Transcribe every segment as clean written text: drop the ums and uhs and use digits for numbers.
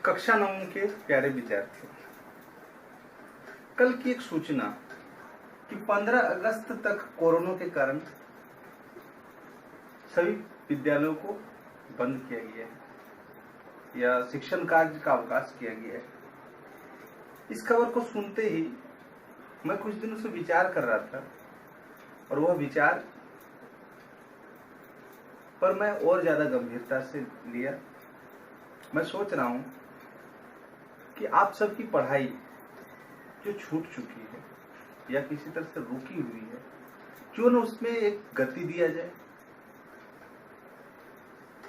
कक्षा 9 के प्यारे विद्यार्थियों, कल की एक सूचना कि 15 अगस्त तक कोरोना के कारण सभी विद्यालयों को बंद किया गया है या शिक्षण कार्य का अवकाश किया गया है। इस खबर को सुनते ही मैं कुछ दिनों से विचार कर रहा था और वह विचार पर मैं और ज्यादा गंभीरता से लिया। मैं सोच रहा हूं कि आप सबकी पढ़ाई जो छूट चुकी है या किसी तरह से रुकी हुई है, क्यों न उसमें एक गति दिया जाए।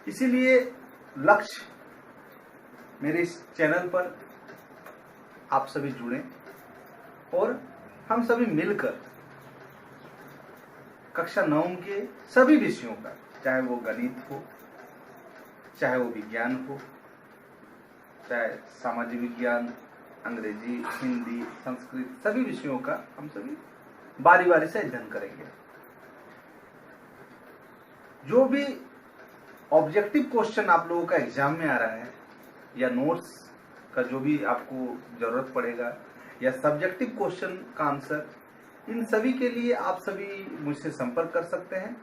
इसीलिए लक्ष्य मेरे इस चैनल पर आप सभी जुड़े और हम सभी मिलकर कक्षा 9 के सभी विषयों का, चाहे वो गणित हो, चाहे वो विज्ञान हो, चाहे सामाजिक विज्ञान, अंग्रेजी, हिंदी, संस्कृत, सभी विषयों का हम सभी बारी बारी से अध्ययन करेंगे। जो भी ऑब्जेक्टिव क्वेश्चन आप लोगों का एग्जाम में आ रहा है या नोट्स का जो भी आपको जरूरत पड़ेगा या सब्जेक्टिव क्वेश्चन का आंसर, इन सभी के लिए आप सभी मुझसे संपर्क कर सकते हैं।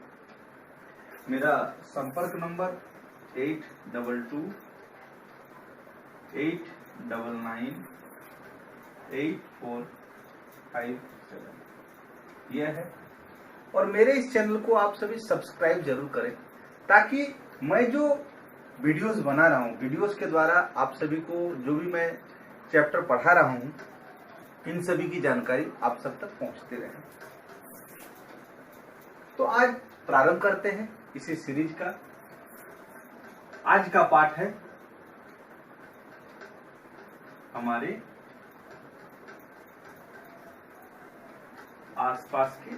मेरा संपर्क नंबर 8222898457 यह है। और मेरे इस चैनल को आप सभी सब्सक्राइब जरूर करें ताकि मैं जो वीडियोस बना रहा हूं, वीडियोस के द्वारा आप सभी को जो भी मैं चैप्टर पढ़ा रहा हूं, इन सभी की जानकारी आप सब तक पहुंचती रहे। तो आज प्रारंभ करते हैं इसी सीरीज का। आज का पाठ है हमारे आसपास के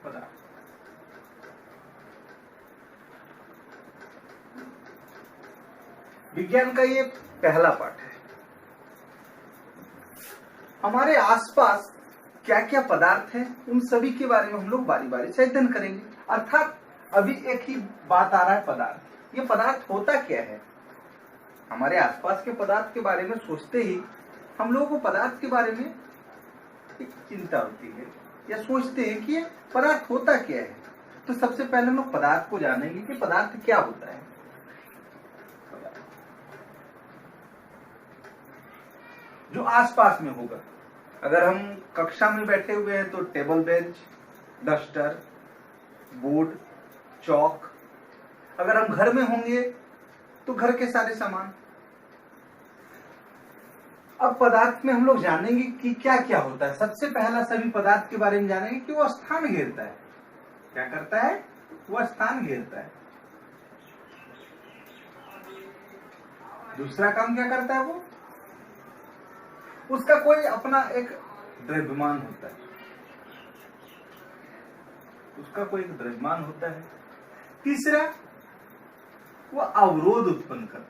पदार्थ। विज्ञान का ये पहला पाठ है। हमारे आसपास क्या क्या पदार्थ हैं, उन सभी के बारे में हम लोग बारी बारी से अध्ययन करेंगे। अर्थात अभी एक ही बात आ रहा है, पदार्थ। ये पदार्थ होता क्या है? हमारे आसपास के पदार्थ के बारे में सोचते ही हम लोगों को पदार्थ के बारे में एक चिंता होती है या सोचते हैं कि ये पदार्थ होता क्या है। तो सबसे पहले हम लोग पदार्थ को जानेंगे कि पदार्थ क्या होता है। जो आसपास में होगा, अगर हम कक्षा में बैठे हुए हैं तो टेबल, बेंच, डस्टर, बोर्ड, चौक। अगर हम घर में होंगे तो घर के सारे सामान। अब पदार्थ में हम लोग जानेंगे कि क्या क्या होता है। सबसे पहला सभी पदार्थ के बारे में जानेंगे कि वो स्थान घेरता है। क्या करता है? वो स्थान घेरता है। दूसरा काम क्या करता है? वो उसका कोई अपना एक द्रव्यमान होता है। उसका कोई एक द्रव्यमान होता है। तीसरा, वो अवरोध उत्पन्न करता है।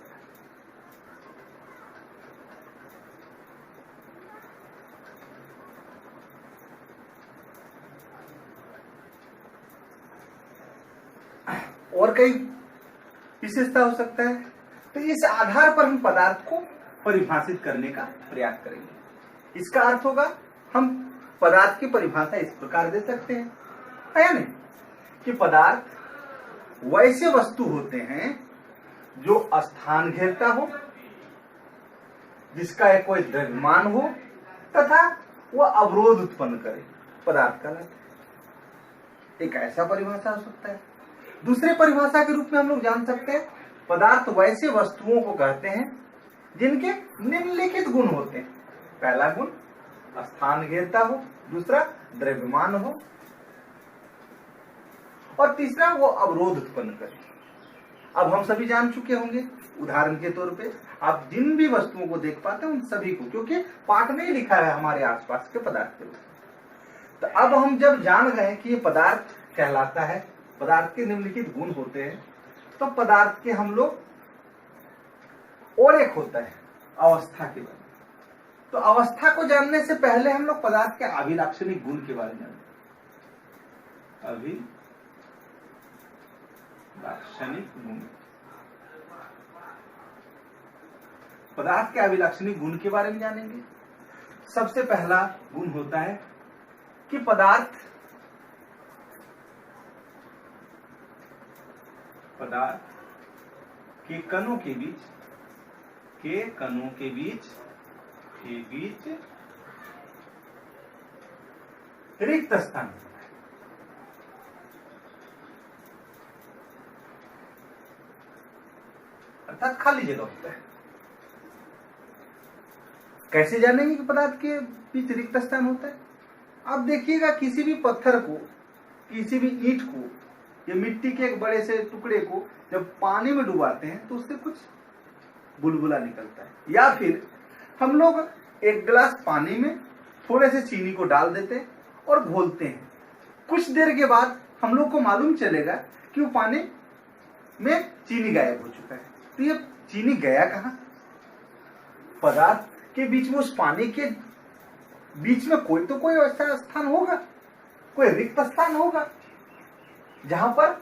और कई विशेषता हो सकता है। तो इस आधार पर हम पदार्थ को परिभाषित करने का प्रयास करेंगे। इसका अर्थ होगा, हम पदार्थ की परिभाषा इस प्रकार दे सकते हैं, है या नहीं, कि पदार्थ वैसे वस्तु होते हैं जो स्थान घेरता हो, जिसका एक कोई द्रव्यमान हो तथा वह अवरोध उत्पन्न करे। पदार्थ का एक ऐसा परिभाषा हो सकता है। दूसरे परिभाषा के रूप में हम लोग जान सकते हैं, पदार्थ वैसे वस्तुओं को कहते हैं जिनके निम्नलिखित गुण होते हैं। पहला गुण स्थान घेरता हो, दूसरा द्रव्यमान हो और तीसरा वो अवरोध उत्पन्न करे। अब हम सभी जान चुके होंगे, उदाहरण के तौर पे आप जिन भी वस्तुओं को देख पाते हैं उन सभी को, क्योंकि पाठ में ही लिखा है हमारे आसपास के पदार्थ के बारे में। तो अब हम जब जान गए कि ये पदार्थ कहलाता है, पदार्थ के निम्नलिखित गुण होते हैं, तो पदार्थ के हम लोग और एक होता है अवस्था के बारे में। तो अवस्था को जानने से पहले हम लोग पदार्थ के अभिलाक्षणिक गुण के बारे में जानेंगे। अभिलाक्षणिक गुण। पदार्थ के अभिलक्षणिक गुण के बारे में जानेंगे। सबसे पहला गुण होता है कि पदार्थ के कणों के बीच रिक्त स्थान होता है। अर्थात खाली जगह होता है। कैसे जानेंगे कि पदार्थ के बीच रिक्त स्थान होता है? आप देखिएगा किसी भी पत्थर को, किसी भी ईंट को या मिट्टी के एक बड़े से टुकड़े को जब पानी में डुबाते हैं तो उससे कुछ बुलबुला निकलता है। या फिर हम लोग एक गिलास पानी में थोड़े से चीनी को डाल देते हैं और घोलते हैं। कुछ देर के बाद हम लोग को मालूम चलेगा कि वो पानी में चीनी गायब हो चुका है। तो ये चीनी गया कहाँ? पदार्थ के बीच में, उस पानी के बीच में कोई ऐसा स्थान होगा, कोई रिक्त स्थान होगा जहां पर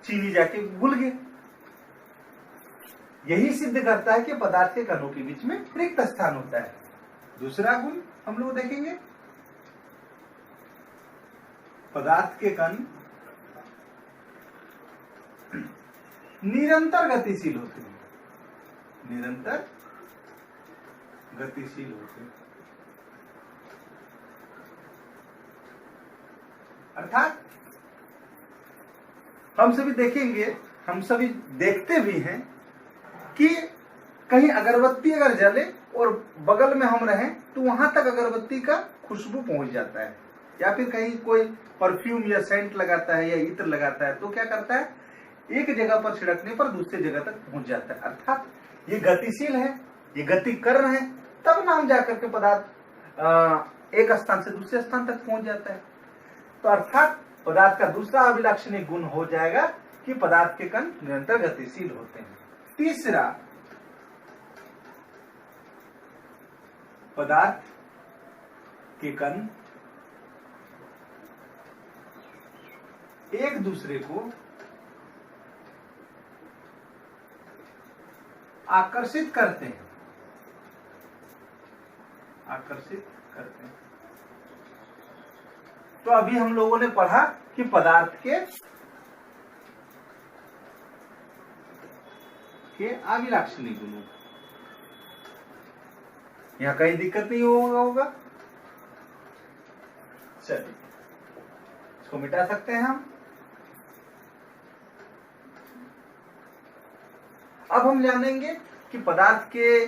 चीनी जाके घुल गए। यही सिद्ध करता है कि पदार्थ के कणों के बीच में रिक्त स्थान होता है। दूसरा गुण हम लोग देखेंगे, पदार्थ के कण निरंतर गतिशील होते हैं। निरंतर गतिशील होते हैं अर्थात हम सभी देखेंगे, हम सभी देखते भी हैं कि कहीं अगरबत्ती अगर जले और बगल में हम रहें तो वहां तक अगरबत्ती का खुशबू पहुंच जाता है। या फिर कहीं कोई परफ्यूम या सेंट लगाता है या इत्र लगाता है तो क्या करता है, एक जगह पर छिड़कने पर दूसरी जगह तक पहुंच जाता है। अर्थात ये गतिशील है, ये गति कर रहे हैं, तब नाम जाकर के पदार्थ एक स्थान से दूसरे स्थान तक पहुंच जाता है। तो अर्थात पदार्थ का दूसरा अभिलक्षणिक गुण हो जाएगा कि पदार्थ के कण निरंतर गतिशील होते हैं। तीसरा, पदार्थ के कण एक दूसरे को आकर्षित करते हैं। तो अभी हम लोगों ने पढ़ा कि पदार्थ के अभिलक्षणिक गुणों, यहां कहीं दिक्कत नहीं होगा। चलिए इसको मिटा सकते हैं हम। अब हम जानेंगे कि पदार्थ के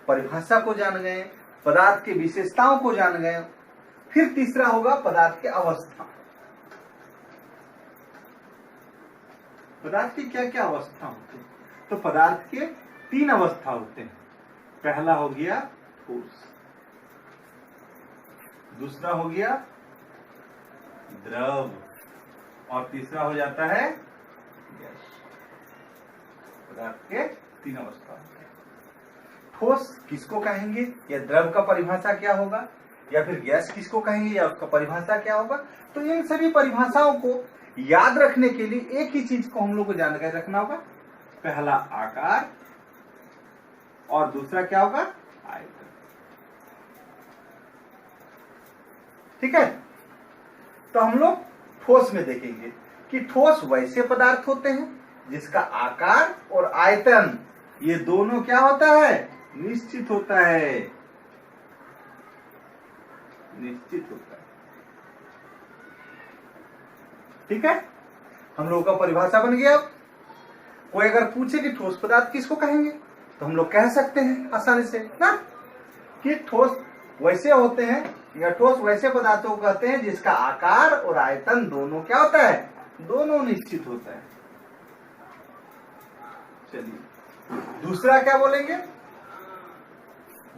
परिभाषा को जान गए, पदार्थ की विशेषताओं को जान गए। फिर तीसरा होगा पदार्थ के अवस्था। पदार्थ की क्या क्या अवस्था होती है? तो पदार्थ के 3 अवस्था होते हैं। पहला हो गया ठोस, दूसरा हो गया द्रव और तीसरा हो जाता है गैस। पदार्थ के 3 अवस्था होते हैं। ठोस किसको कहेंगे या द्रव का परिभाषा क्या होगा, या फिर गैस किसको कहेंगे या उसका परिभाषा क्या होगा? तो इन सभी परिभाषाओं को याद रखने के लिए एक ही चीज को हम लोग को जानकारी रखना होगा। पहला आकार और दूसरा क्या होगा, आयतन। ठीक है, तो हम लोग ठोस में देखेंगे कि ठोस वैसे पदार्थ होते हैं जिसका आकार और आयतन ये दोनों क्या होता है, निश्चित होता है। निश्चित होता है। ठीक है, हम लोगों का परिभाषा बन गया। कोई अगर पूछे कि ठोस पदार्थ किसको कहेंगे तो हम लोग कह सकते हैं आसानी से ना कि ठोस वैसे होते हैं या ठोस वैसे पदार्थों को कहते हैं जिसका आकार और आयतन दोनों क्या होता है, दोनों निश्चित होता है। चलिए दूसरा क्या बोलेंगे,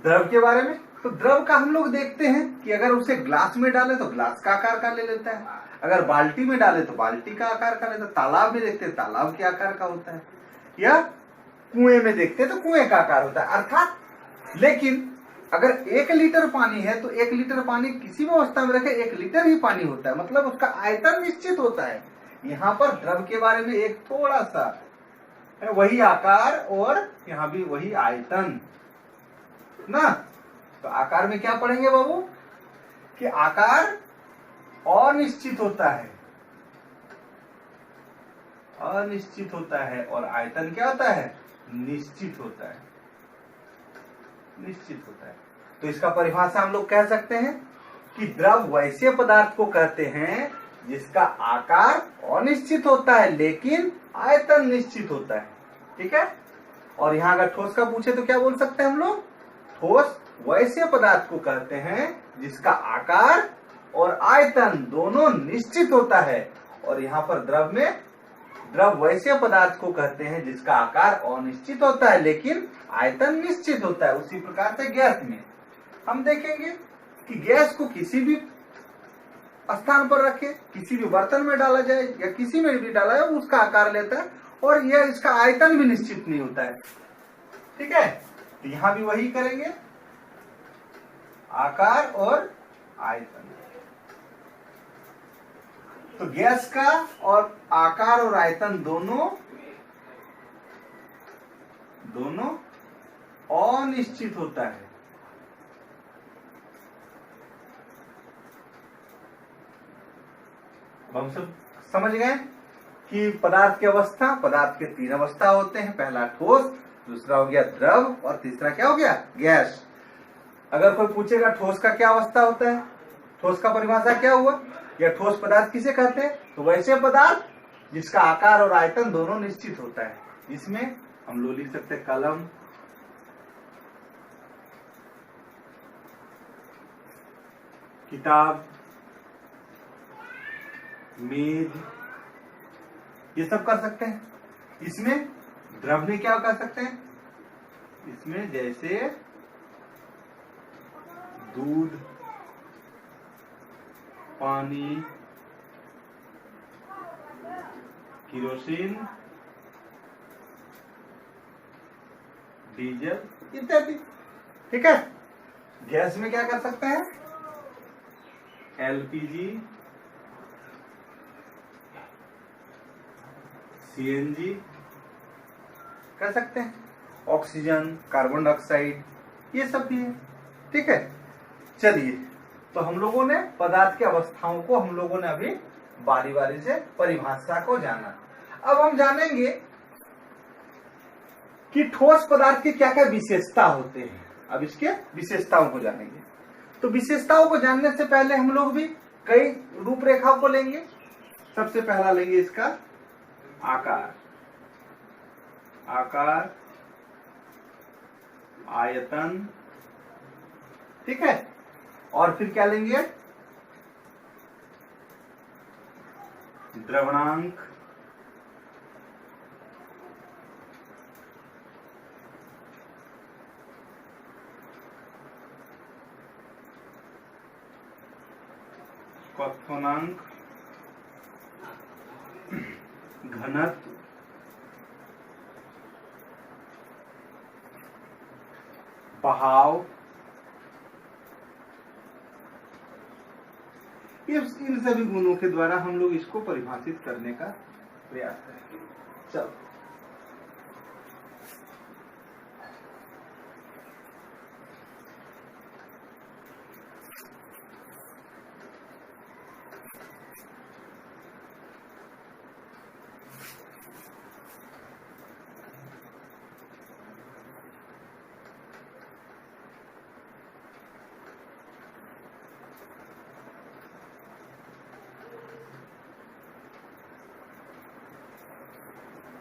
द्रव के बारे में। तो द्रव का हम लोग देखते हैं कि अगर उसे ग्लास में डाले तो ग्लास का आकार का ले लेता है, अगर बाल्टी में डाले तो बाल्टी का आकार का लेता है, तालाब में देखते हैं तालाब के आकार का होता है, या कुएं में देखते हैं तो कुएं का आकार होता है। अर्थात लेकिन अगर 1 लीटर पानी है तो 1 लीटर पानी किसी भी अवस्था में रखे 1 लीटर ही पानी होता है, मतलब उसका आयतन निश्चित होता है। यहाँ पर द्रव के बारे में एक थोड़ा सा वही आकार और यहाँ भी वही आयतन ना। तो आकार में क्या पढ़ेंगे बाबू कि आकार अनिश्चित होता है, अनिश्चित होता है, और आयतन क्या होता है, निश्चित होता है, निश्चित होता है। तो इसका परिभाषा हम लोग कह सकते हैं कि द्रव वैसे पदार्थ को कहते हैं जिसका आकार अनिश्चित होता है लेकिन आयतन निश्चित होता है। ठीक है। और यहां अगर ठोस का पूछे तो क्या बोल सकते हैं हम लोग, ठोस वैसे पदार्थ को कहते हैं जिसका आकार और आयतन दोनों निश्चित होता है। और यहाँ पर द्रव में, द्रव वैसे पदार्थ को कहते हैं जिसका आकार अनिश्चित होता है लेकिन आयतन निश्चित होता है। उसी प्रकार से गैस में हम देखेंगे कि गैस को किसी भी स्थान पर रखे, किसी भी बर्तन में डाला जाए या किसी में भी डाला जाए, उसका आकार लेता है और यह इसका आयतन भी निश्चित नहीं होता है। ठीक है। तो यहां भी वही करेंगे, आकार और आयतन। तो गैस का और आकार और आयतन दोनों अनिश्चित होता है। हम सब समझ गए कि पदार्थ की अवस्था, पदार्थ के 3 अवस्था होते हैं, पहला ठोस, दूसरा हो गया द्रव और तीसरा क्या हो गया, गैस। अगर कोई पूछेगा ठोस का क्या अवस्था होता है, ठोस का परिभाषा क्या हुआ, या ठोस पदार्थ किसे कहते हैं, तो वैसे पदार्थ जिसका आकार और आयतन दोनों निश्चित होता है। इसमें हम लोग लिख सकते हैं कलम, किताब, मेज, ये सब कर सकते हैं। इसमें द्रव में क्या कर सकते हैं, इसमें जैसे दूध, पानी, केरोसिन, डीजल इत्यादि। ठीक है। गैस में क्या कर सकते हैं, एलपीजी, सीएनजी कर सकते हैं, ऑक्सीजन, कार्बन डाइऑक्साइड, ये सब भी है। ठीक है। चलिए, तो हम लोगों ने पदार्थ की अवस्थाओं को हम लोगों ने अभी बारी बारी से परिभाषा को जाना। अब हम जानेंगे कि ठोस पदार्थ की क्या क्या विशेषता होते हैं। अब इसके विशेषताओं को जानेंगे। तो विशेषताओं को जानने से पहले हम लोग भी कई रूपरेखाओं को लेंगे। सबसे पहला लेंगे इसका आकार, आकार, आयतन। ठीक है। और फिर क्या लेंगे, द्रवणांक, क्वथनांक, घनत्व, बहाव। इन सभी गुणों के द्वारा हम लोग इसको परिभाषित करने का प्रयास करेंगे। चलो,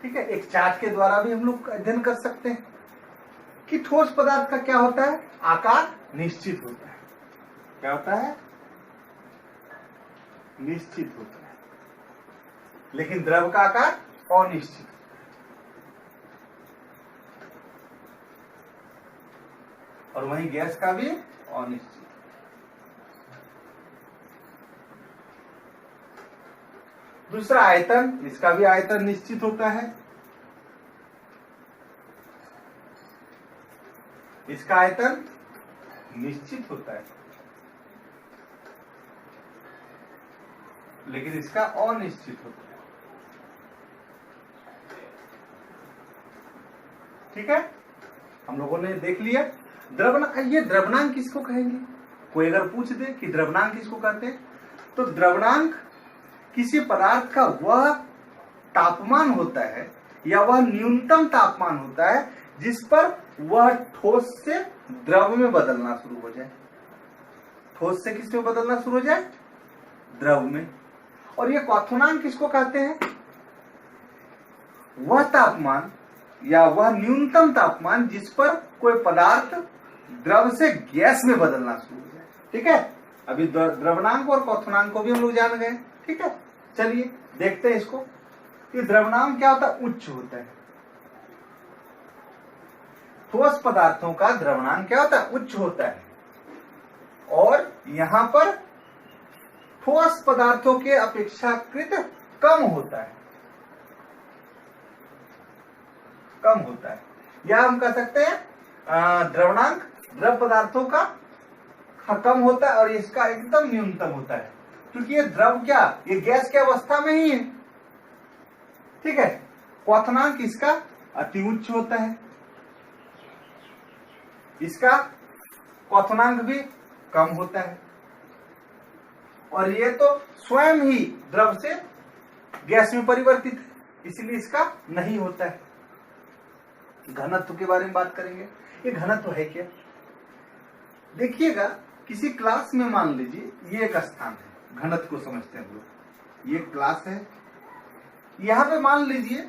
ठीक है। एक चार्ट के द्वारा भी हम लोग अध्ययन कर सकते हैं कि ठोस पदार्थ का क्या होता है, आकार निश्चित होता है। क्या होता है, निश्चित होता है, लेकिन द्रव का आकार अनिश्चित। और वहीं गैस का भी अनिश्चित। दूसरा आयतन, इसका भी आयतन निश्चित होता है। इसका आयतन निश्चित होता है, लेकिन इसका अनिश्चित होता है। ठीक है। हम लोगों ने देख लिया। द्रव्यनांक, ये द्रव्यनांक किसको कहेंगे? कोई अगर पूछ दे कि द्रव्यनांक किसको कहते हैं, तो द्रव्यनांक किसी पदार्थ का वह तापमान होता है या वह न्यूनतम तापमान होता है जिस पर वह ठोस से द्रव में बदलना शुरू हो जाए। ठोस से किस में बदलना शुरू हो जाए? द्रव में। और ये क्वथनांक किसको कहते हैं? वह तापमान या वह न्यूनतम तापमान जिस पर कोई पदार्थ द्रव से गैस में बदलना शुरू हो जाए। ठीक है, अभी द्रव्यनांक और क्वथनांक को भी हम लोग जान गए। ठीक है, चलिए देखते हैं इसको कि द्रव्यनांक क्या होता है? उच्च होता है। ठोस पदार्थों का द्रव्यनांक क्या होता है? उच्च होता है। और यहां पर ठोस पदार्थों के अपेक्षाकृत कम होता है, कम होता है। या हम कह सकते हैं द्रव्यनांक द्रव पदार्थों का कम होता है और इसका एकदम न्यूनतम होता है, क्योंकि ये द्रव क्या, ये गैस की अवस्था में ही है। ठीक है, क्वथनांक इसका अति उच्च होता है, इसका क्वथनांक भी कम होता है, और ये तो स्वयं ही द्रव से गैस में परिवर्तित है, इसलिए इसका नहीं होता है। घनत्व के बारे में बात करेंगे। ये घनत्व है क्या? देखिएगा, किसी क्लास में मान लीजिए ये एक स्थान है, घनत्व को समझते हैं हम लोग। ये क्लास है, यहां पे मान लीजिए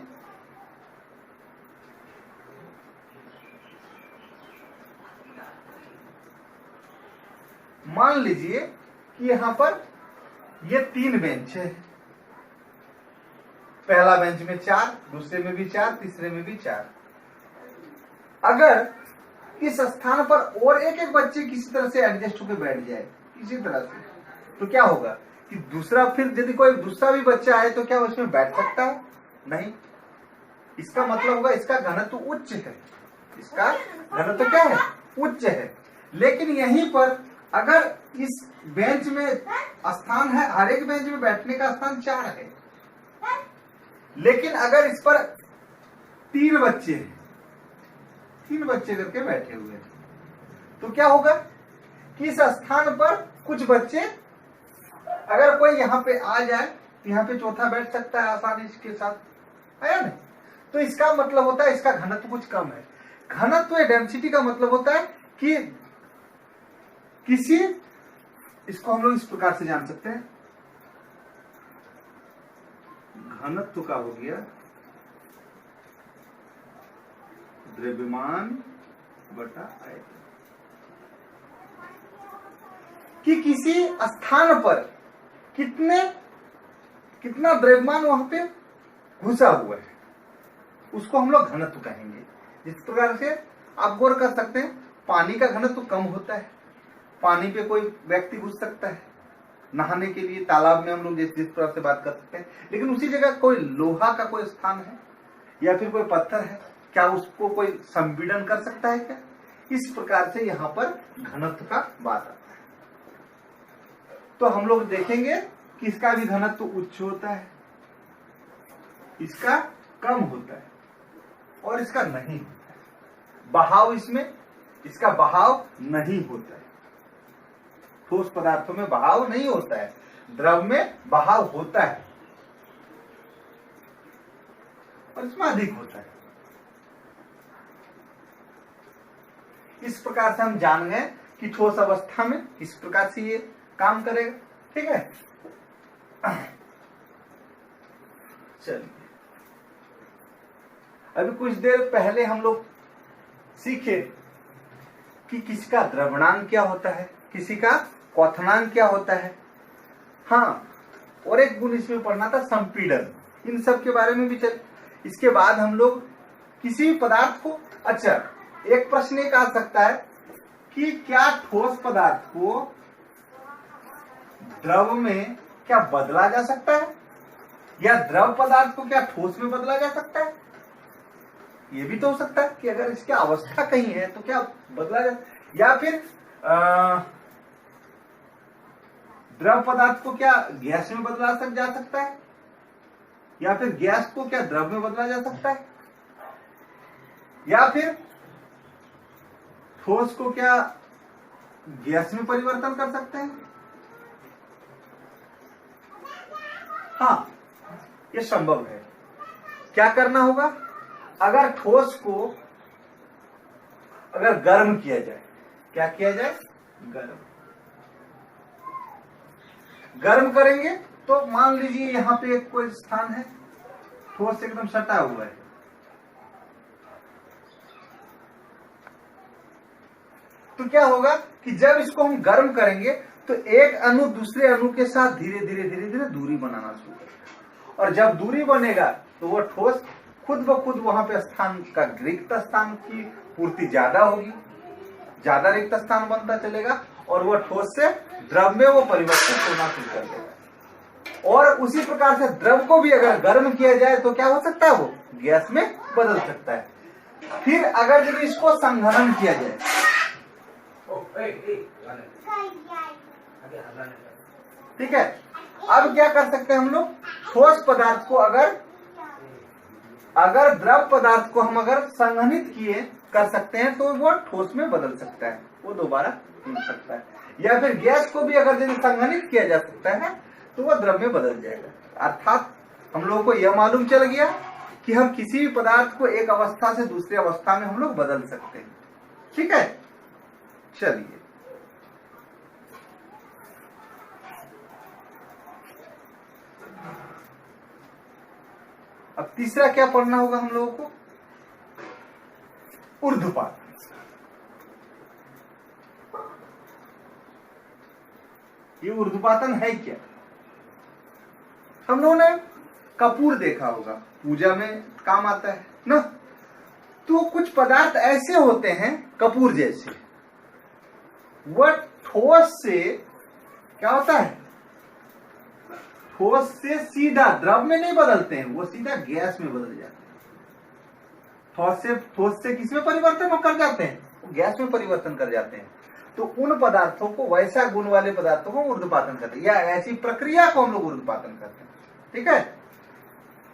कि यहां पर ये 3 बेंच है। पहला बेंच में 4, दूसरे में भी 4, तीसरे में भी 4। अगर इस स्थान पर और एक एक बच्चे किसी तरह से एडजस्ट होकर बैठ जाए किसी तरह से, तो क्या होगा कि दूसरा, फिर यदि कोई दूसरा भी बच्चा आए तो क्या उसमें बैठ सकता है? नहीं। इसका मतलब होगा इसका घनत्व उच्च है, इसका घनत्व क्या है? उच्च है। लेकिन यहीं पर अगर इस बेंच में स्थान है, हर एक बेंच में बैठने का स्थान 4 है, लेकिन अगर इस पर 3 बच्चे हैं, 3 बच्चे करके बैठे हुए हैं, तो क्या होगा कि इस स्थान पर कुछ बच्चे, अगर कोई यहाँ पे आ जाए तो यहाँ पे चौथा बैठ सकता है आसानी के साथ, आया नहीं? तो इसका मतलब होता है इसका घनत्व कुछ कम है। घनत्व डेंसिटी का मतलब होता है कि किसी, इसको हम लोग इस प्रकार से जान सकते हैं, घनत्व का हो गया द्रव्यमान बटा आयतन, कि किसी स्थान पर कितना द्रव्यमान वहां पे घुसा हुआ है, उसको हम लोग घनत्व कहेंगे। जिस प्रकार से आप गौर कर सकते हैं, पानी का घनत्व कम होता है, पानी पे कोई व्यक्ति घुस सकता है नहाने के लिए, तालाब में हम लोग जिस तरह से बात कर सकते हैं, लेकिन उसी जगह कोई लोहा का कोई स्थान है या फिर कोई पत्थर है, क्या उसको कोई संपीड़न कर सकता है क्या? इस प्रकार से यहाँ पर घनत्व का बात आता है। तो हम लोग देखेंगे कि इसका भी घनत्व उच्च होता है, इसका कम होता है और इसका नहीं होता है। बहाव इसमें, इसका बहाव नहीं होता है। ठोस पदार्थों में बहाव नहीं होता है, द्रव में बहाव होता है और इसमें अधिक होता है। इस प्रकार से हम जान गए कि ठोस अवस्था में इस प्रकार से ये काम करेगा। ठीक है, चलिए अभी कुछ देर पहले हम लोग सीखे कि किसी का द्रव्यमान क्या होता है, किसी का क्वथनांक क्या होता है। हाँ, और एक गुण इसमें पढ़ना था संपीड़न, इन सब के बारे में भी चल। इसके बाद हम लोग किसी पदार्थ को, अच्छा एक प्रश्न एक आ सकता है कि क्या ठोस पदार्थ को द्रव में क्या बदला जा सकता है, या द्रव पदार्थ को क्या ठोस में बदला जा सकता है? ये भी तो हो सकता है कि अगर इसकी अवस्था कहीं है तो क्या बदला जा, या फिर द्रव पदार्थ को क्या गैस में बदला जा सकता है, या फिर गैस को क्या द्रव में बदला जा सकता है, या फिर ठोस को क्या गैस में परिवर्तन कर सकते हैं? हाँ, ये संभव है। क्या करना होगा? अगर ठोस को अगर गर्म किया जाए, क्या किया जाए? गर्म करेंगे तो मान लीजिए यहां पे एक कोई स्थान है, ठोस एकदम सटा हुआ है, तो क्या होगा कि जब इसको हम गर्म करेंगे तो एक अणु दूसरे अणु के साथ धीरे धीरे धीरे धीरे दूरी बनाना शुरू करेगा, और जब दूरी बनेगा तो वह ठोस खुद ब खुद वहां पे स्थान का रिक्त स्थान की पूर्ति ज्यादा होगी, ज्यादा रिक्त स्थान बनता चलेगा, और वह ठोस से द्रव में वो परिवर्तन होना शुरू कर देगा। और उसी प्रकार से द्रव को भी अगर गर्म किया जाए तो क्या हो सकता है? वो गैस में बदल सकता है। फिर अगर यदि इसको संघनन किया जाए, ठीक है, अब क्या कर सकते हैं हम लोग? ठोस पदार्थ को अगर द्रव पदार्थ को हम अगर संघनित किए कर सकते हैं तो वो ठोस में बदल सकता है, वो दोबारा मिल सकता है। या फिर गैस को भी अगर यदि संघनित किया जा सकता है तो वह द्रव में बदल जाएगा। अर्थात हम लोगों को यह मालूम चल गया कि हम किसी भी पदार्थ को एक अवस्था से दूसरी अवस्था में हम लोग बदल सकते हैं। ठीक है, चलिए अब तीसरा क्या पढ़ना होगा हम लोगों को? ऊर्ध्वपातन। ये ऊर्ध्वपातन है क्या? हम लोगों ने कपूर देखा होगा, पूजा में काम आता है ना। तो कुछ पदार्थ ऐसे होते हैं कपूर जैसे, वह ठोस से क्या होता है? ठोस से सीधा द्रव में नहीं बदलते हैं, वो सीधा गैस में बदल जाते हैं। ठोस से किस में परिवर्तन कर जाते हैं? वो गैस में परिवर्तन कर जाते हैं। तो उन पदार्थों को, वैसा गुण वाले पदार्थों को ऊर्ध्वपातन करते हैं, या ऐसी प्रक्रिया को हम लोग ऊर्ध्वपातन करते हैं। ठीक है,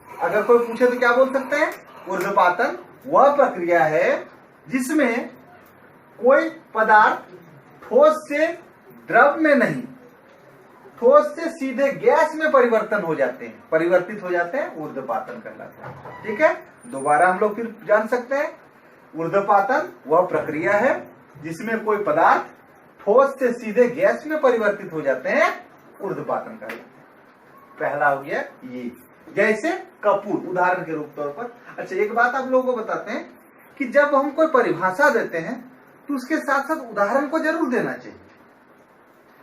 अगर कोई पूछे तो क्या बोल सकते हैं? ऊर्ध्वपातन वह प्रक्रिया है जिसमें कोई पदार्थ ठोस से द्रव में नहीं, ठोस से सीधे गैस में परिवर्तित हो जाते हैं, ऊर्ध्वपातन कहलाता है। ठीक है, दोबारा हम लोग फिर जान सकते हैं, ऊर्ध्वपातन वह प्रक्रिया है जिसमें कोई पदार्थ ठोस से सीधे गैस में परिवर्तित हो जाते हैं, ऊर्ध्वपातन कहलाता है। पहला हो गया ये, जैसे कपूर उदाहरण के रूप तौर पर। अच्छा, एक बात आप लोगों को बताते हैं कि जब हम कोई परिभाषा देते हैं तो उसके साथ साथ उदाहरण को जरूर देना चाहिए।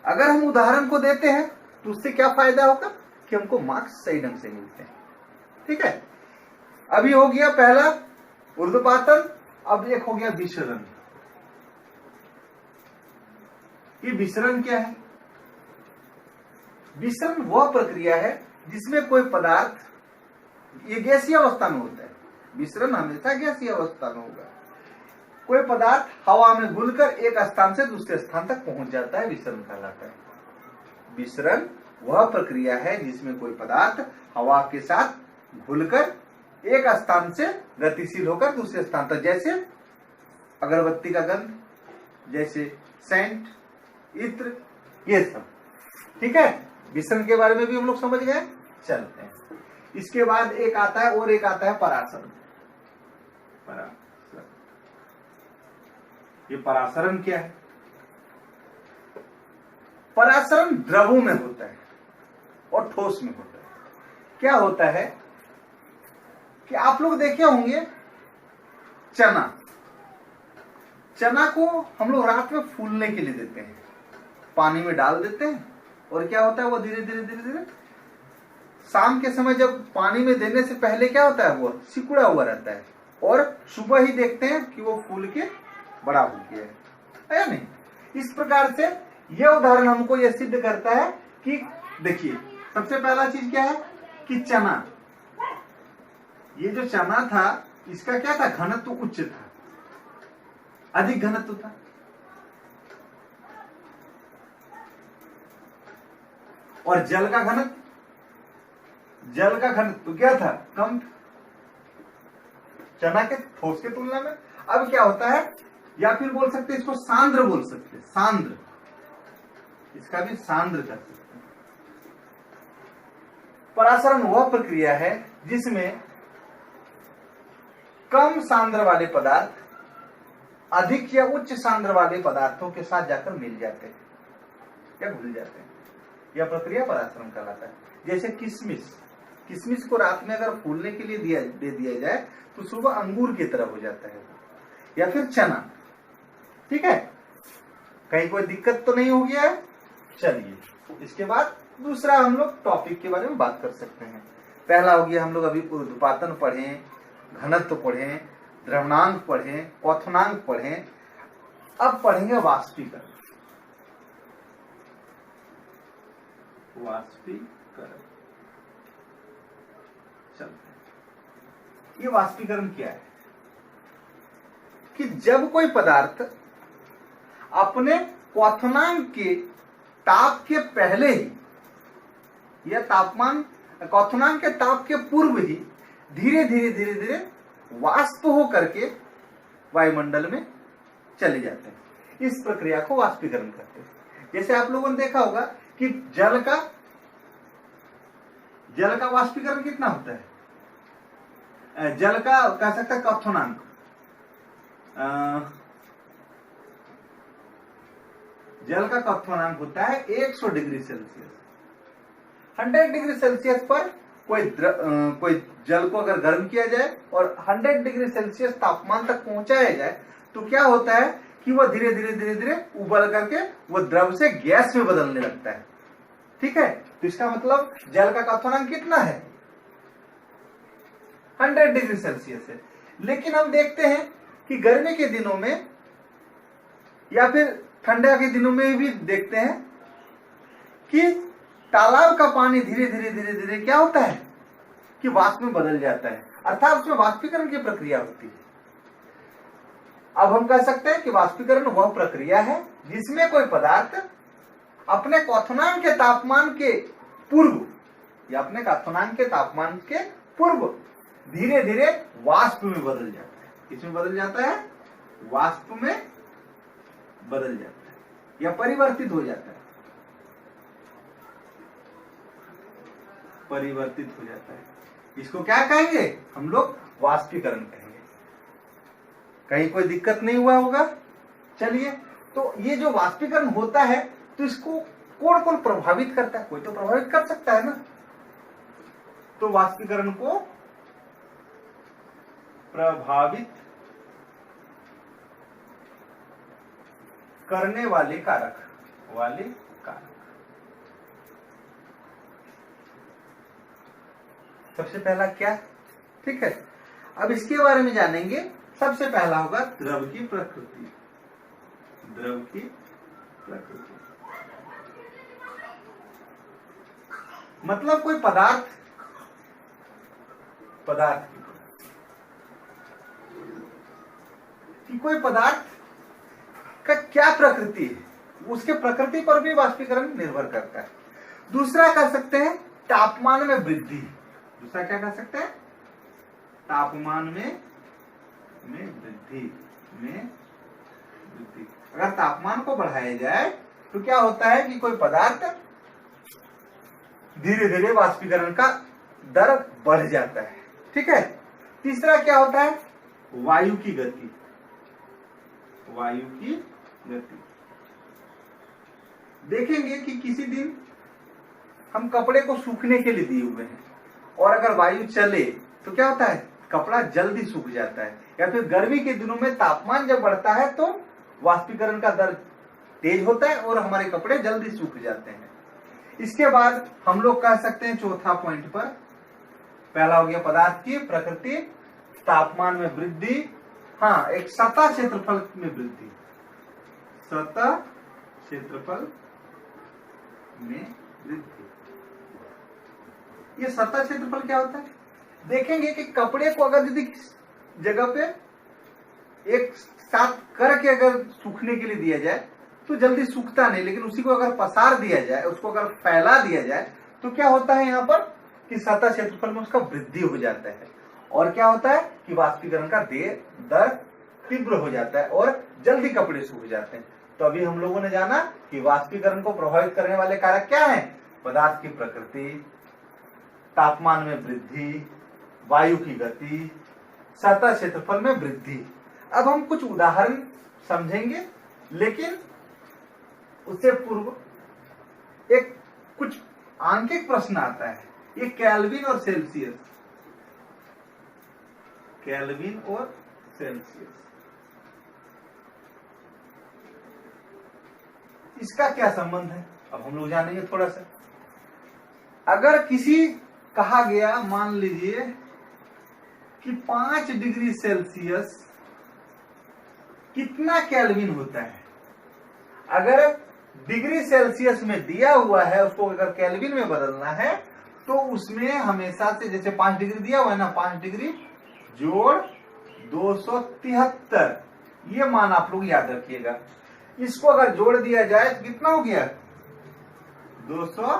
अगर हम उदाहरण को देते हैं तो उससे क्या फायदा होगा कि हमको मार्क्स सही ढंग से मिलते हैं। ठीक है, अभी हो गया पहला ऊर्ध्वपातन, अब एक हो गया विसरण। ये विसरण क्या है? विसरण वह प्रक्रिया है जिसमें कोई पदार्थ, ये गैसीय अवस्था में होता है, विसरण हमेशा गैसीय अवस्था में होगा। कोई पदार्थ हवा में घुलकर एक स्थान से दूसरे स्थान तक पहुंच जाता है, विसरण कहलाता है। विसरण वह प्रक्रिया है जिसमें कोई पदार्थ हवा के साथ घुलकर एक स्थान से गतिशील होकर दूसरे स्थान तक, जैसे अगरबत्ती का गंध, जैसे सेंट, इत्र, ये सब। ठीक है, विसरण के बारे में भी हम लोग समझ गए। चलते हैं, इसके बाद एक आता है और एक आता है परासरण। ये परासरण क्या है? परासरण द्रवों में होता है और ठोस में होता है। क्या होता है कि आप लोग देखे होंगे चना को हम लोग रात में फूलने के लिए देते हैं, पानी में डाल देते हैं, और क्या होता है वो धीरे धीरे धीरे धीरे शाम के समय जब पानी में देने से पहले क्या होता है, वो सिकुड़ा हुआ रहता है, और सुबह ही देखते हैं कि वो फूल के बड़ा हो गया है या नहीं। इस प्रकार से यह उदाहरण हमको यह सिद्ध करता है कि देखिए, सबसे पहला चीज क्या है कि चना, ये जो चना था इसका क्या था? घनत्व उच्च था, अधिक घनत्व था। और जल का घनत्व क्या था? कम था, चना के ठोस के तुलना में। अब क्या होता है या फिर बोल सकते हैं इसको सांद्र बोल सकते हैं, सांद्र, इसका भी सांद्र कर सकते हैं। परासरण वह प्रक्रिया है जिसमें कम सांद्र वाले पदार्थ अधिक या उच्च सांद्र वाले पदार्थों के साथ जाकर मिल जाते हैं या घुल जाते हैं। यह प्रक्रिया परासरण कहलाता है। जैसे किशमिश, किशमिश को रात में अगर फूलने के लिए दे दिया जाए तो सुबह अंगूर की तरह हो जाता है। या फिर चना, ठीक है, कहीं कोई दिक्कत तो नहीं हो गया है। चलिए इसके बाद दूसरा हम लोग टॉपिक के बारे में बात कर सकते हैं। पहला हो गया हम लोग अभी ऊर्ध्वपातन पढ़े, घनत्व पढ़े, द्रवणांक पढ़े, क्वथनांक पढ़े। अब पढ़ेंगे वाष्पीकरण। वाष्पीकरण चलते हैं। ये वाष्पीकरण क्या है कि जब कोई पदार्थ अपने क्वथनांक के ताप के पहले ही या तापमान क्वथनांक के ताप के पूर्व ही धीरे धीरे धीरे धीरे वाष्प हो करके वायुमंडल में चले जाते हैं, इस प्रक्रिया को वाष्पीकरण कहते हैं। जैसे आप लोगों ने देखा होगा कि जल का वाष्पीकरण कितना होता है, जल का कह सकते हैं क्वथनांक, जल का क्वथनांक होता है 100 डिग्री सेल्सियस। 100 डिग्री सेल्सियस पर कोई जल को अगर गर्म किया जाए और 100 डिग्री सेल्सियस तापमान तक पहुंचाया जाए तो क्या होता है कि वह धीरे धीरे धीरे धीरे उबल करके वह द्रव से गैस में बदलने लगता है। ठीक है, तो इसका मतलब जल का क्वथनांक कितना है, 100 डिग्री सेल्सियस है। लेकिन हम देखते हैं कि गर्मी के दिनों में या फिर ठंडा के दिनों में भी देखते हैं कि तालाब का पानी धीरे धीरे धीरे धीरे क्या होता है कि वाष्प में बदल जाता है, अर्थात उसमें वाष्पीकरण की प्रक्रिया होती है। अब हम कह सकते हैं कि वाष्पीकरण वह प्रक्रिया है जिसमें कोई पदार्थ अपने क्वथनांक के तापमान के पूर्व या अपने क्वथनांक के तापमान के पूर्व धीरे धीरे वाष्प में बदल जाता है। किसमें बदल जाता है, वाष्प में बदल जाता है या परिवर्तित हो जाता है, परिवर्तित हो जाता है। इसको क्या कहेंगे हम लोग, वाष्पीकरण कहेंगे। कहीं कोई दिक्कत नहीं हुआ होगा। चलिए, तो ये जो वाष्पीकरण होता है तो इसको कौन कौन प्रभावित करता है, कोई तो प्रभावित कर सकता है ना। तो वाष्पीकरण को प्रभावित करने वाले कारक सबसे पहला क्या, ठीक है। अब इसके बारे में जानेंगे। सबसे पहला होगा द्रव की प्रकृति। द्रव की प्रकृति मतलब कोई पदार्थ कि कोई पदार्थ का क्या प्रकृति है, उसके प्रकृति पर भी वाष्पीकरण निर्भर करता है। दूसरा कर सकते हैं तापमान में वृद्धि। दूसरा क्या कर सकते हैं, तापमान में वृद्धि। अगर तापमान को बढ़ाया जाए तो क्या होता है कि कोई पदार्थ धीरे धीरे वाष्पीकरण का दर बढ़ जाता है। ठीक है। तीसरा क्या होता है, वायु की गति। देखेंगे कि किसी दिन हम कपड़े को सूखने के लिए दिए हुए हैं और अगर वायु चले तो क्या होता है, कपड़ा जल्दी सूख जाता है। या फिर गर्मी के दिनों में तापमान जब बढ़ता है तो वाष्पीकरण का दर तेज होता है और हमारे कपड़े जल्दी सूख जाते हैं। इसके बाद हम लोग कह सकते हैं चौथा पॉइंट पर, पहला हो गया पदार्थ की प्रकृति, तापमान में वृद्धि, हाँ एक सतह क्षेत्रफल में वृद्धि। सतह क्षेत्रफल में वृद्धि। ये सतह क्षेत्रफल क्या होता है, देखेंगे कि कपड़े को अगर यदि जगह पे एक साथ करके अगर सूखने के लिए दिया जाए तो जल्दी सूखता नहीं, लेकिन उसी को अगर पसार दिया जाए, उसको अगर फैला दिया जाए तो क्या होता है यहाँ पर कि सतह क्षेत्रफल में उसका वृद्धि हो जाता है। और क्या होता है कि वाष्पीकरण का दर तीव्र हो जाता है और जल्दी कपड़े सूख जाते हैं। तो अभी हम लोगों ने जाना कि वाष्पीकरण को प्रभावित करने वाले कारक क्या हैं? पदार्थ की प्रकृति, तापमान में वृद्धि, वायु की गति, सतह क्षेत्रफल में वृद्धि। अब हम कुछ उदाहरण समझेंगे, लेकिन उससे पूर्व एक कुछ आंकिक प्रश्न आता है। ये केल्विन और सेल्सियस, केल्विन और सेल्सियस, इसका क्या संबंध है? अब हम लोग जानेंगे थोड़ा सा। अगर किसी कहा गया, मान लीजिए कि 5 डिग्री सेल्सियस कितना केल्विन होता है। अगर डिग्री सेल्सियस में दिया हुआ है, उसको अगर केल्विन में बदलना है तो उसमें हमेशा से, जैसे 5 डिग्री दिया हुआ है ना, 5 डिग्री जोड़ 273, ये मान आप लोग याद रखिएगा। इसको अगर जोड़ दिया जाए तो कितना हो गया? 200,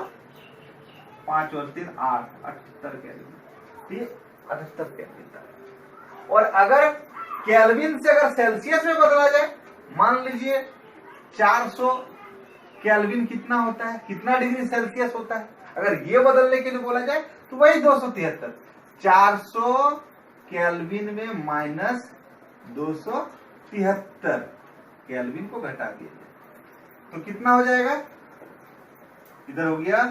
5 और 3 8, 78 केल्विन, ये 78 केल्विन। और अगर केल्विन से अगर सेल्सियस में बदला जाए, मान लीजिए 400 केल्विन कितना होता है, कितना डिग्री सेल्सियस होता है? अगर ये बदलने के लिए बोला जाए तो वही 273, 400 केल्विन में माइनस 273 केल्विन को घटा दिया जाए तो कितना हो जाएगा? इधर हो गया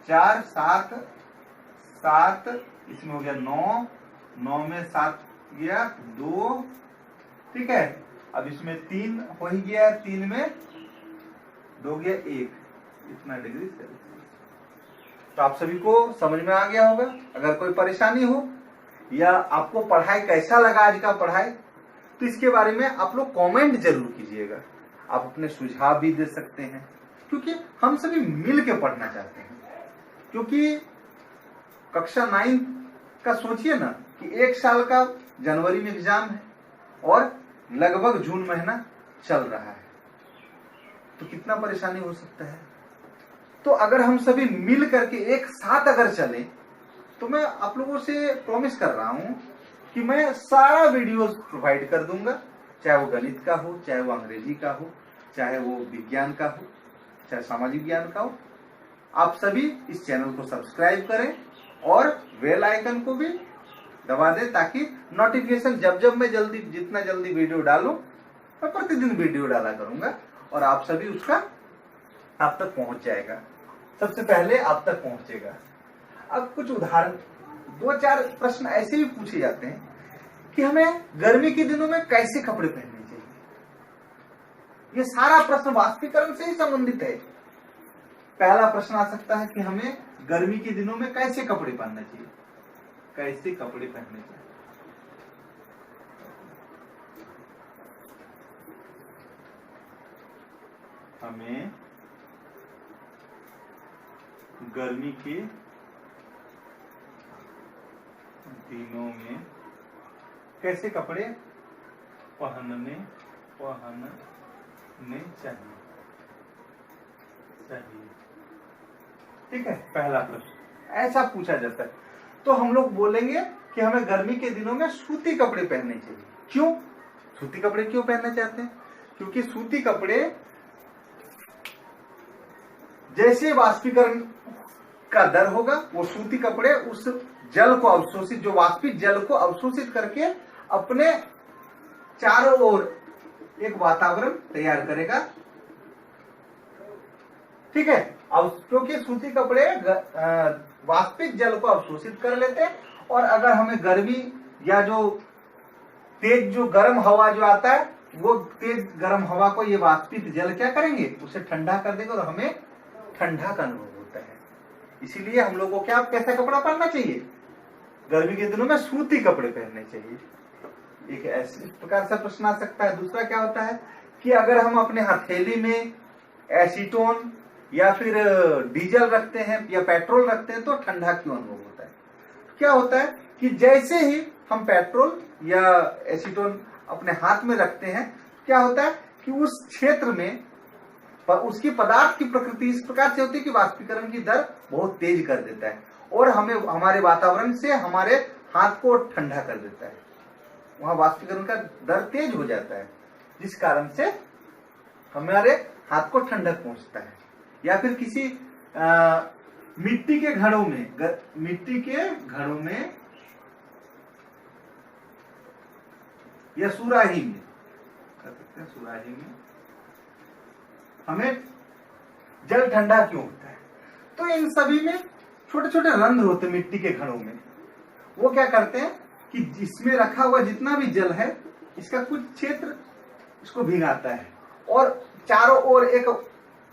4, 7, 7, इसमें हो गया 9, 9 में 7 गया 2, ठीक है। अब इसमें 3 हो ही गया, 3 में 2 गया 1, इतना डिग्री सेल्सियस। तो आप सभी को समझ में आ गया होगा। अगर कोई परेशानी हो या आपको पढ़ाई कैसा लगा आज का पढ़ाई, तो इसके बारे में आप लोग कमेंट जरूर कीजिएगा। आप अपने सुझाव भी दे सकते हैं, क्योंकि हम सभी मिल के पढ़ना चाहते हैं। क्योंकि कक्षा 9 का सोचिए ना कि 1 साल का जनवरी में एग्जाम है और लगभग जून महीना चल रहा है, तो कितना परेशानी हो सकता है। तो अगर हम सभी मिल करके एक साथ अगर चलें, तो मैं आप लोगों से प्रॉमिस कर रहा हूं कि मैं सारा वीडियोस प्रोवाइड कर दूंगा, चाहे वो गणित का हो, चाहे वो अंग्रेजी का हो, चाहे वो विज्ञान का हो, चाहे सामाजिक ज्ञान का हो। आप सभी इस चैनल को सब्सक्राइब करें और बेल आइकन को भी दबा दें, ताकि नोटिफिकेशन जब जब मैं जितना जल्दी वीडियो डालूं, मैं प्रतिदिन वीडियो डाला करूंगा और आप सभी उसका आप तक पहुंच जाएगा, सबसे पहले आप तक पहुंचेगा। अब कुछ उदाहरण, 2-4 प्रश्न ऐसे भी पूछे जाते हैं कि हमें गर्मी के दिनों में कैसे कपड़े पहनने चाहिए। ये सारा प्रश्न वाष्पीकरण से ही संबंधित है। पहला प्रश्न आ सकता है कि हमें गर्मी के दिनों में कैसे कपड़े पहनने चाहिए, कैसे कपड़े पहनने चाहिए। हमें गर्मी के दिनों में कैसे कपड़े पहनने चाहिए। ठीक है, पहला प्रश्न ऐसा पूछा जाता है। तो हम लोग बोलेंगे कि हमें गर्मी के दिनों में सूती कपड़े पहनने चाहिए। क्यों सूती कपड़े क्यों पहनना चाहते हैं? क्योंकि सूती कपड़े जैसे वाष्पीकरण का दर होगा, वो सूती कपड़े उस जल को अवशोषित, जो वाष्पित जल को अवशोषित करके अपने चारों ओर एक वातावरण तैयार करेगा। ठीक है, अब क्योंकि सूती कपड़े वाष्पित जल को अवशोषित कर लेते हैं, और अगर हमें गर्मी या जो तेज जो गर्म हवा जो आता है, वो तेज गर्म हवा को ये वाष्पित जल क्या करेंगे, उसे ठंडा कर देंगे और हमें ठंडा का अनुभव होता है। इसीलिए हम लोग को क्या कैसा कपड़ा पहनना चाहिए? गर्मी के दिनों में सूती कपड़े पहनने चाहिए। एक ऐसे प्रकार से प्रश्न आ सकता है। दूसरा क्या होता है कि अगर हम अपने हथेली में एसीटोन या फिर डीजल रखते हैं या पेट्रोल रखते हैं, तो ठंडा क्यों अनुभव होता है? क्या होता है कि जैसे ही हम पेट्रोल या एसीटोन अपने हाथ में रखते हैं, क्या होता है कि उस क्षेत्र में उसकी पदार्थ की प्रकृति इस प्रकार से होती है कि वाष्पीकरण की दर बहुत तेज कर देता है और हमें हमारे वातावरण से हमारे हाथ को ठंडा कर देता है। वहां वाष्पीकरण का दर तेज हो जाता है, जिस कारण से हमारे हाथ को ठंडक पहुंचता है। या फिर किसी मिट्टी के घड़ों में या सुराही में, कर सकते हैं सुराही में हमें जल ठंडा क्यों होता है? तो इन सभी में छोटे छोटे रंध्र होते हैं मिट्टी के घड़ों में। वो क्या करते हैं कि जिसमें रखा हुआ जितना भी जल है, इसका कुछ क्षेत्र इसको भिगाता है और चारों ओर एक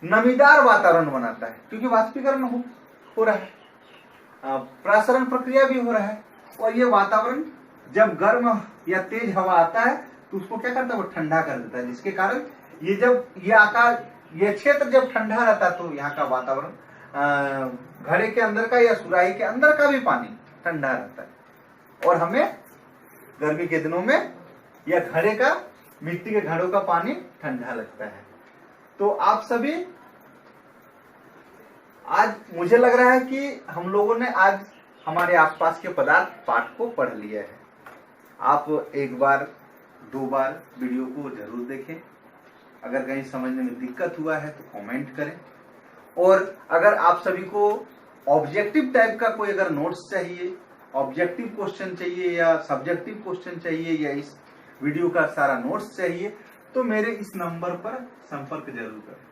नमीदार वातावरण बनाता है, क्योंकि वाष्पीकरण हो रहा है, प्रसारण प्रक्रिया भी हो रहा है। और ये वातावरण जब गर्म या तेज हवा आता है तो उसको क्या करता है, वो ठंडा कर देता है, जिसके कारण ये जब ये क्षेत्र जब ठंडा रहता है तो यहाँ का वातावरण, घड़े के अंदर का या सुराही के अंदर का भी पानी ठंडा रहता है, और हमें गर्मी के दिनों में या घड़े का, मिट्टी के घड़ों का पानी ठंडा लगता है। तो आप सभी, आज मुझे लग रहा है कि हम लोगों ने आज हमारे आसपास के पदार्थ पाठ को पढ़ लिया है। आप एक बार दो बार वीडियो को जरूर देखें। अगर कहीं समझने में दिक्कत हुआ है तो कमेंट करें। और अगर आप सभी को ऑब्जेक्टिव टाइप का कोई अगर नोट्स चाहिए, ऑब्जेक्टिव क्वेश्चन चाहिए या सब्जेक्टिव क्वेश्चन चाहिए, या इस वीडियो का सारा नोट्स चाहिए, तो मेरे इस नंबर पर संपर्क जरूर करें।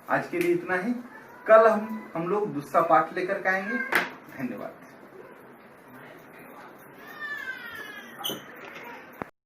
आज के लिए इतना ही। कल हम लोग दूसरा पाठ लेकर के आएंगे। धन्यवाद।